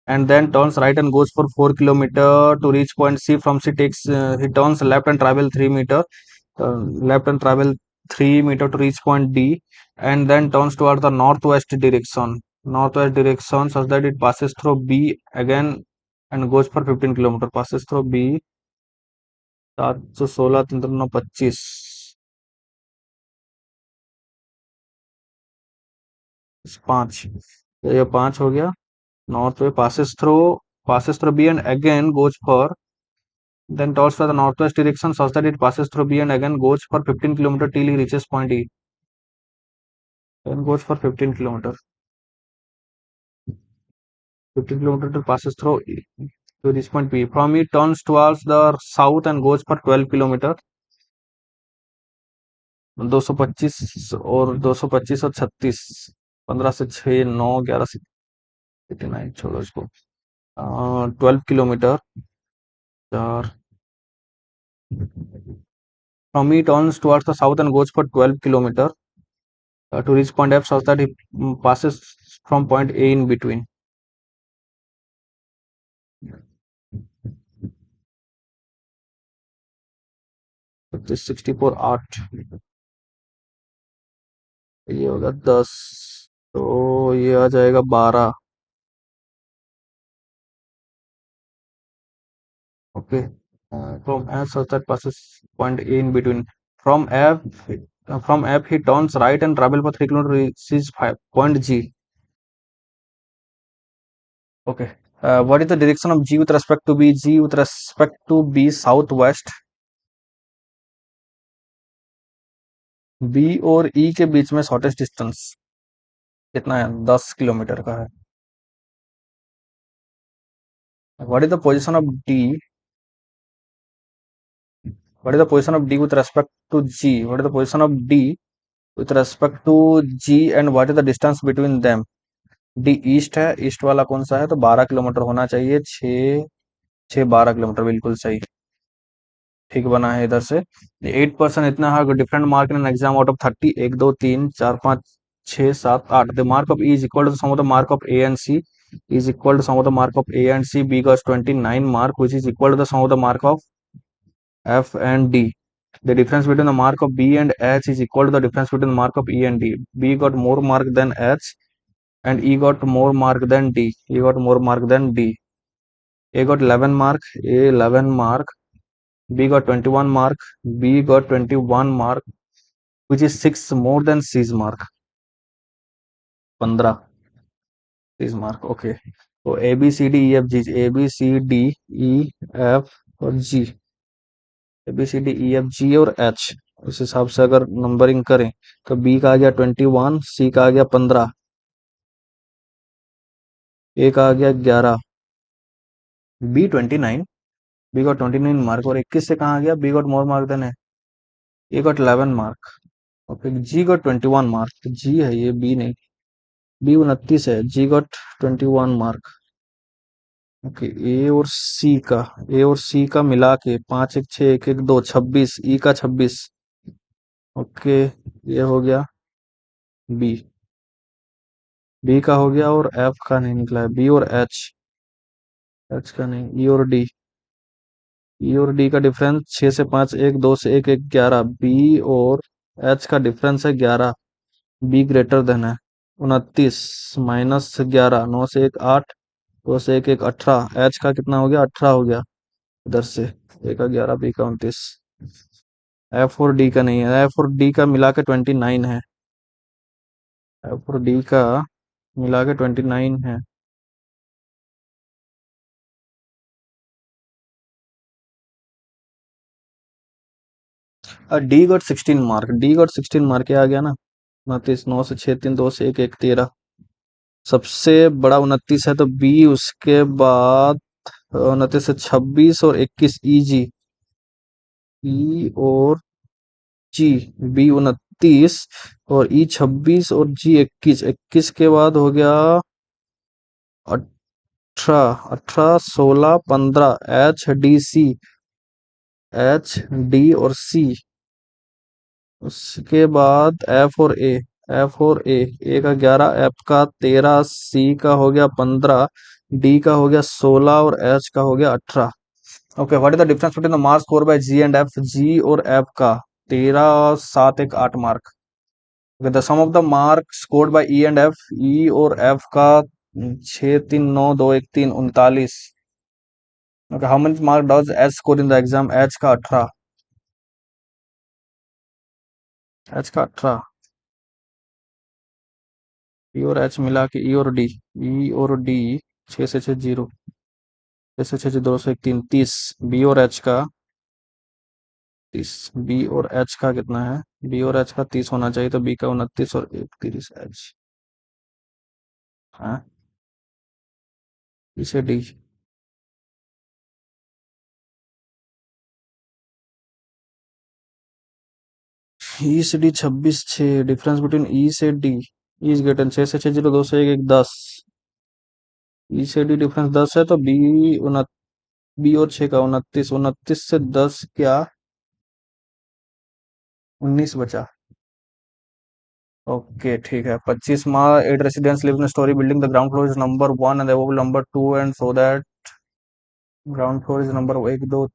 and then turns right and goes for 4 kilometer to reach point C. From C takes he turns left and travel 3 meter, uh, left and travel 3 meter to reach point D, and then turns toward the northwest direction such that it passes through B again and goes for 15 kilometer, passes through B। 716 3 9 25 पाँच, तो ये पाँच हो गया। North way passes through B and again goes for, then turns for the northwest direction such that it passes through B and again goes for 15 kilometer till he reaches point E, then goes for 15 kilometer, 15 kilometer till passes through E to this point B. From it turns towards the south and goes for 12 kilometer, 225 और 225 और 36, 15 से 6 9 11 से 89, छोड़ो इसको। 12 kilometre, चार। From it turns towards the south and goes for 12 kilometer to reach point F such that it passes from point A in between। 64 8, ये होगा 10, तो ये आ जाएगा 12। Okay, from F such that passes point A in between। From F he turns right and travel for 3 kilometer reaches point G। Okay, what is the direction of G with respect to B? G with respect to B southwest। B और E के बीच में shortest distance कितना है? 10 kilometre का है। What is the position of D? What is the position of D with respect to G? What is the position of D with respect to G and what is the distance between them? D east है, east वाला कौन सा है? तो 12 kilometre होना चाहिए। 12 kilometre बिल्कुल सही, ठीक बना है इधर से। 8% इतना है। Different mark in exam out of 30, 1 2 3 4 5 6 7 8, the mark of E is equal to the sum of the mark of A and C is equal to sum of the mark of A and C। B got 29 mark which is equal to the sum of the mark of F and D। The difference between the mark of B and H is equal to the difference between the mark of E and D। B got more mark than H and E got more mark than D। E got more mark than D। A got 11 mark, A 11 mark, B got 21 mark, B got 21 mark, which is 6 more than C's mark. 15 C's mark. Okay, तो A B C D E F G, A B C D E F और G, A B C D E F G और H, उस हिसाब से अगर numbering करें तो B का आ गया 21, सी का आ गया 15, ए का आ गया 11, बी 29, बी गॉट 29 मार्क, और 21 से कहाँ आ गया, B got more mark than है, A got 11 mark. Okay, G got 21 mark, G है ये, बी नहीं, बी 29 है, G got 21 mark. Okay, A और सी का मिला के 5 1 6 1 1 2 26, ई का 26। ओके, ये हो गया बी, बी का हो गया, और एफ का नहीं निकला है, बी और एच, एच का नहीं, ई और डी, ई और डी का डिफरेंस 6 से 5 1 2 से 1 1 11, बी और एच का डिफरेंस है 11, बी ग्रेटर देन है 29, माइनस 11, 9 से 1 8, 2 से 1 1 18, एच का कितना हो गया, 18 हो गया इधर से, ए का 11, बी का 29, एफ और डी का नहीं है, एफ और डी का मिला के 29 है, एफ और डी का मिला के 29 है। D got 16 mark, D got 16 mark, क्या आ गया ना, 29, 9 से 6 3 2 से 1 1 13, सबसे बड़ा 29 है, तो बी, उसके बाद 29 से 26 और 21 ई जी, ई और जी, बी 29 और ई 26 और जी 21, 21 के बाद हो गया 18, 18 16 15, H D C, H D और सी, उसके बाद एफ और ए, एफ और ए का 11, एफ का 13, सी का हो गया 15, डी का हो गया 16 और एच का हो गया 18। Okay, what is the difference between the marks score by G and F, G और एफ का 13 7 1 8 mark. Okay, the sum of the mark scored by E and F, E और एफ का 6 3 9 2 1 3 39। Okay, how many mark does H score in the exam, H का 18, H का 18, ई और H मिला के, ई और डी, ई और डी 6 से 6 0, 6 से 6 2 से 1 3 30, बी और एच का 30, बी और एच का कितना है, बी और एच का 30 होना चाहिए, तो बी का 29 और 1 30 एच, हाँ, इसे डी, ई से डी 26 6, डिफरेंस बिटवीन ई से डी, ई इज ग्रेटर 6 से 6 0 2 से 1 1 10, ई से डी डिफरेंस 10 है, तो बी बी और 6 का 29, 29 से 10 क्या, 19 बचा। ओके, ठीक है, 25 माह 8 residents live in storey building, the ground floor is number 1 and above number 2, and so that ground floor is number 1 2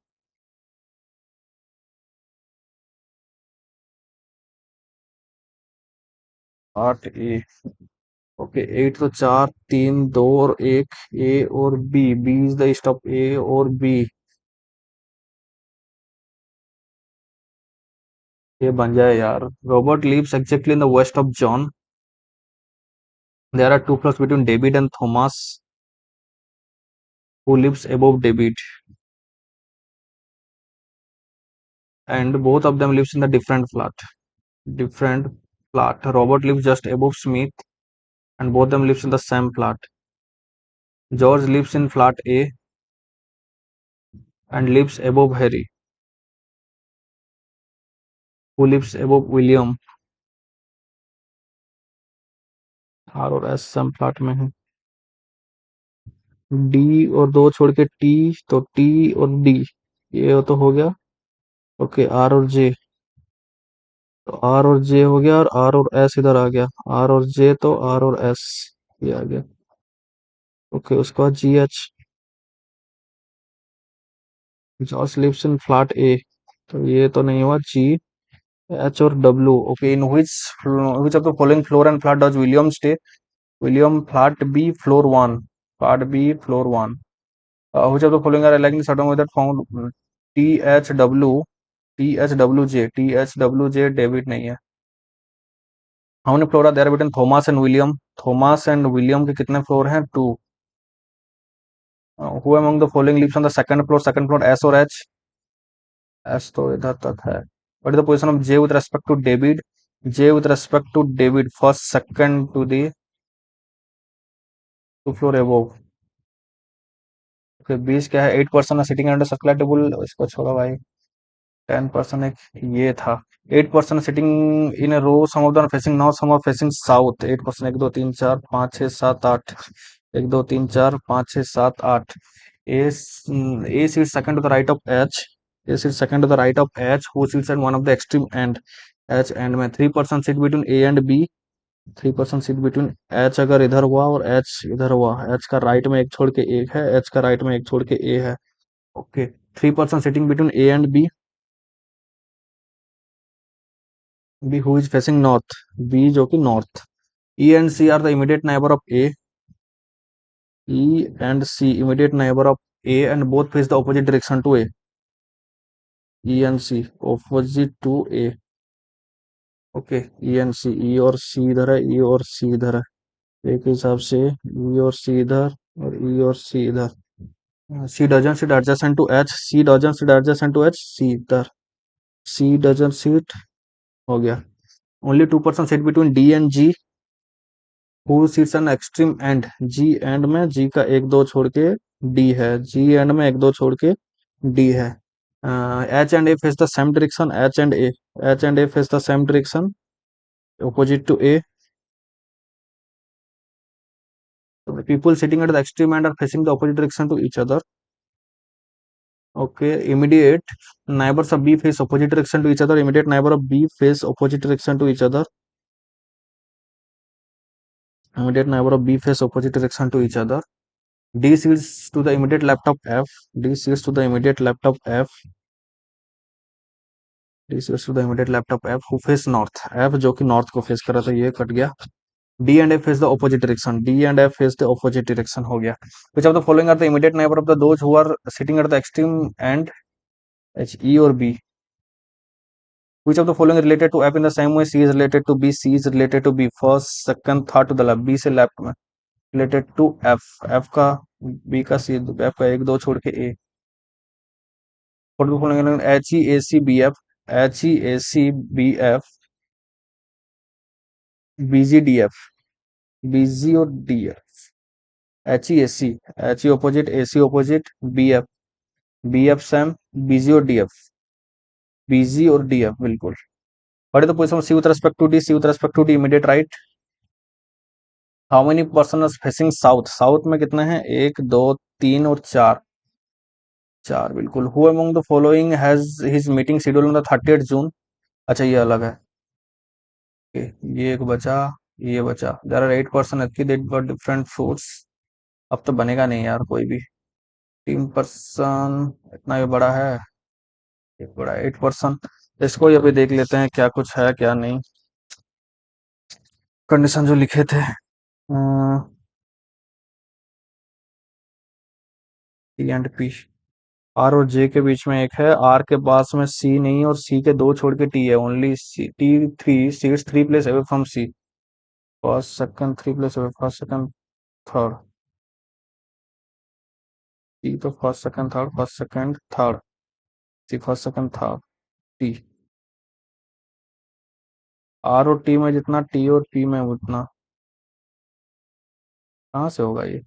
8 A. Okay, 8 तो 4 3 2 और 1, ए और B, B is the east of A और B, ये बन जाए यार। Robert lives exactly in the west of John, there are two floors between David and Thomas, who lives above David, and both of them lives in the different flat. Different flat. Robert lives just above Smith, and both them lives in the same flat. George lives in flat A and lives above Harry, who lives above William। R और S same flat में है। D और दो छोड़ के T, तो T और D, ये तो हो गया। ओके, आर और जे, तो आर और जे हो गया, और आर और एस इधर आ गया, आर और जे तो आर और एस ये आ गया। ओके, उसके बाद G H, George lives in flat A, तो ये तो नहीं हुआ। जी एच और W. Okay, in which of the following floor and flat does William stay? William flat B floor 1, flat B floor 1, which of the following are likely certain with that found THW, THWJ, THWJ David नहीं है, how many floor are there between Thomas and William? Thomas and William के कितने floor हैं? Two. Who among the following lives on the second floor, S और H? S तो इधर तक है। What is the position of J with respect to David? J with respect to David, first second to the two floor above. Okay, 20 क्या है? 8 person sitting under circular table, इसको छोड़ो भाई। 10 पर्सन एक ये था। 8 person sitting in a row, some of them facing north, some are facing south. 8 person, 1 2 3 4 5 6 7 8। 1 2 3 4 5 6 7 8। A sits second to the right of H. A sits second to the right of H, who sits at one of the extreme end. H end में 3 person sit between A and B. 3 person sit between H अगर इधर हुआ और H इधर हुआ, H का right में एक छोड़ के एक है, एच का राइट में एक छोड़ के ए है। Okay, 3 person sitting between A and B. B who is facing north, B जो कि north. E and C are the immediate neighbour of A. E and C immediate neighbor of A and both face the opposite direction to A. E and C opposite to A. Okay, E and C, E और C इधर है, E और C इधर है। एक हिसाब से E और C इधर और E और C इधर। C doesn't sit adjacent to H, C doesn't sit adjacent to H, C इधर। C doesn't sit, हो गया। Only 2 person sit between D and G, who sits an extreme end। G and में G का एक दो छोड़ के D है, G एंड में एक दो छोड़ के D है। H and A face the same direction, H and A face the same direction, opposite to A. So the people sitting at the extreme end are facing the opposite direction to each other. Okay, immediate neighbors of B face opposite direction to each other. Immediate neighbor of B face opposite direction to each other. Immediate neighbor of B face opposite direction to each other. D sits to the immediate left of F. D sits to the immediate left of F. D sits to the immediate left of F, who face north. F जो कि north को face कर रहा था, ये cut गया। D and F face the opposite direction. D and F face the opposite direction हो गया। Which of the following are the immediate neighbor of the those who are sitting at the extreme end? H, E or B? Which of the following is related to F in the same way C is related to B? C is related to B. First, second, third to the left. B से left में related to F. F का B का C, F का एक दो छोड़ के A. What of the following H E A C B F? H E A C B F, B G D F, B G और D F? H E A C, H E opposite, A C opposite, B F, B F same, B G और D F, B G और D F बिल्कुल। What is the position of C with respect to D? C with respect to D immediate right. How many person is facing south? South में कितने हैं? 1 2 3 और 4। 4 बिल्कुल। Who among the following has his meeting scheduled on the 30th June? अच्छा, ये अलग है। Okay, ये एक बचा, ये बचा। There are 8 person actually that got different fruits। अब तो बनेगा नहीं यार कोई भी। 3 person इतना भी बड़ा है, एक बड़ा 8 person। इसको ही अभी देख लेते हैं क्या कुछ है क्या नहीं। कंडीशन जो लिखे थे, टी एंड पी। आर और जे के बीच में एक है, आर के पास में सी नहीं और सी के दो छोड़ के टी है। Only C, T three, C is 3 place away from C. First second 3 place away, first second third. T तो first second third, first second third, C first second third, T. R और T में जितना T और P में उतना, कहाँ से होगा ये?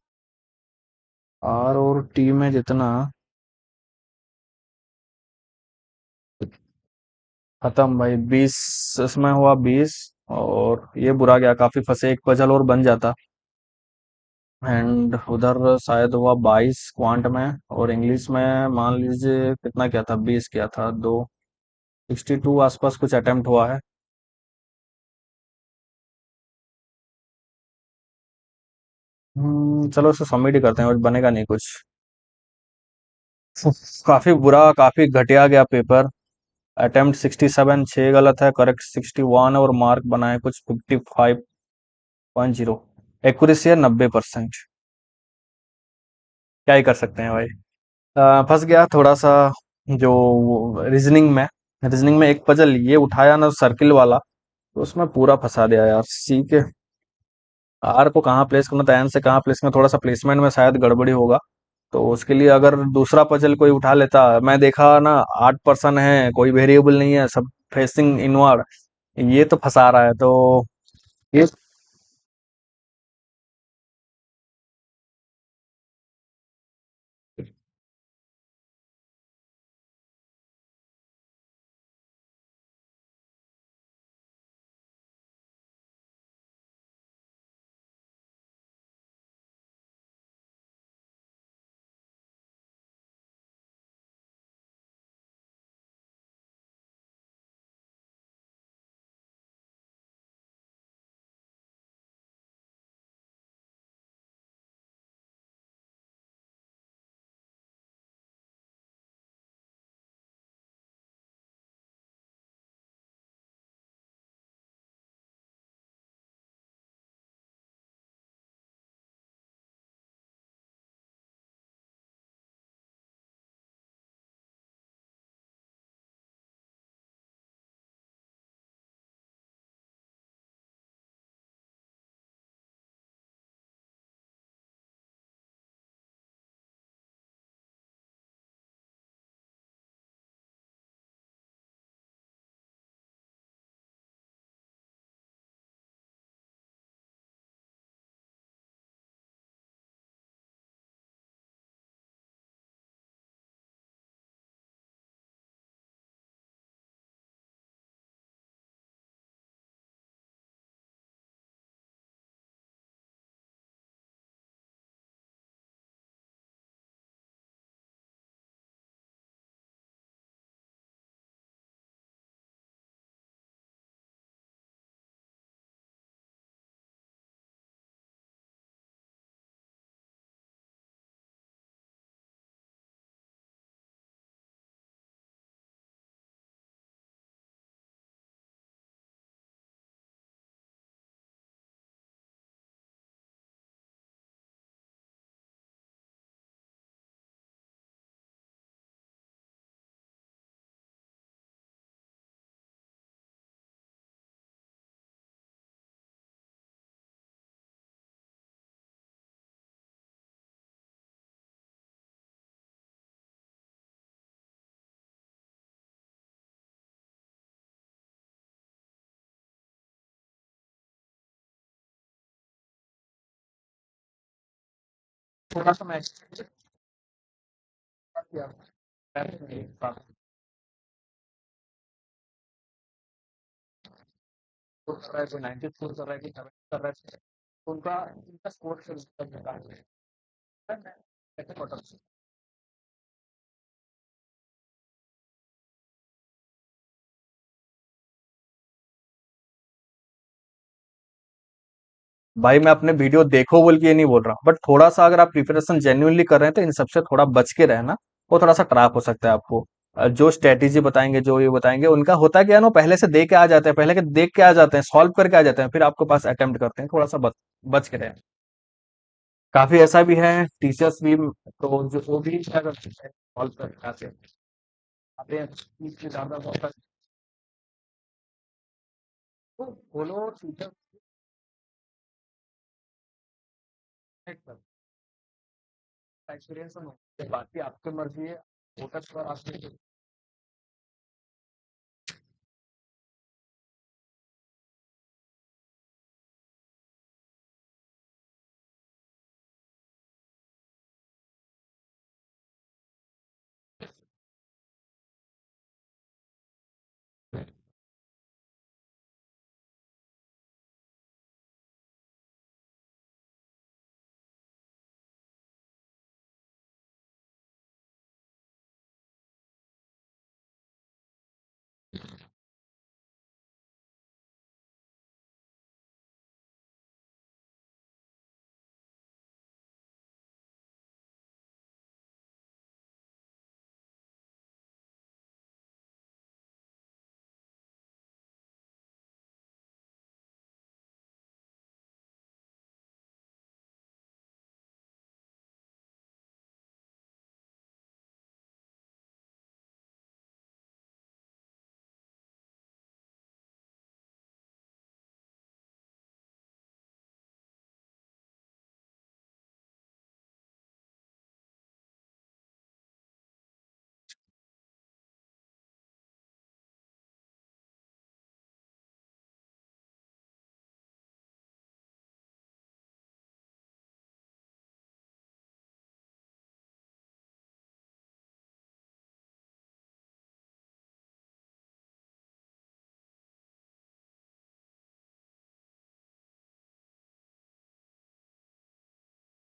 आर और टी में जितना, खत्म भाई। 20 इसमें हुआ 20, और ये बुरा गया, काफी फंसे। एक पजल और बन जाता। एंड उधर शायद हुआ 22 क्वांट में, और इंग्लिश में मान लीजिए कितना क्या था, 20 क्या था, 62 आसपास कुछ अटेम्प्ट हुआ है। चलो इसे सबमिट ही करते हैं, और बनेगा नहीं कुछ। काफी बुरा, काफी घटिया गया पेपर। अटेम्प्ट 67, 6 गलत है, करेक्ट 61, और मार्क बनाए कुछ 55.0। एक्यूरेसी है 90%। क्या ही कर सकते हैं भाई। फंस गया थोड़ा सा। जो रीजनिंग में एक पजल ये उठाया ना, सर्किल वाला, तो उसमें पूरा फंसा दिया यार। सी के आर को कहाँ प्लेस करना था, एन से कहाँ प्लेस करना, थोड़ा सा प्लेसमेंट में शायद गड़बड़ी होगा। तो उसके लिए अगर दूसरा पजल कोई उठा लेता, मैं देखा ना 8 पर्सन है, कोई वेरिएबल नहीं है, सब फेसिंग इनवर्ड, ये तो फंसा रहा है। तो ये थोड़ा सा मैच किया, 94 कर रहा है कि 70 कर रहा है, उनका इनका स्कोर भाई मैं अपने वीडियो देखो बोल के ये नहीं बोल रहा हूँ, बट थोड़ा सा अगर आप प्रिपरेशन जेन्युइनली कर रहे हैं तो इन सबसे थोड़ा बच के रहना। वो थोड़ा सा ट्रैप हो सकता है आपको। जो स्ट्रेटेजी बताएंगे, जो ये बताएंगे, उनका होता क्या है ना, वो पहले से दे के आ जाते हैं, पहले के देख के आ जाते हैं, सॉल्व करके आ जाते हैं, फिर आपके पास अटेम्प्ट करते हैं। थोड़ा सा बच के रहें। काफी ऐसा भी है, टीचर्स भी तो जो वो भी क्या करते हैं, सॉल्व करके आते हैं, चीज के ज्यादा बहुत तो बोलो टीचर एक्सपीरियंस बाकी आपकी मर्जी है, वोटर पर आपके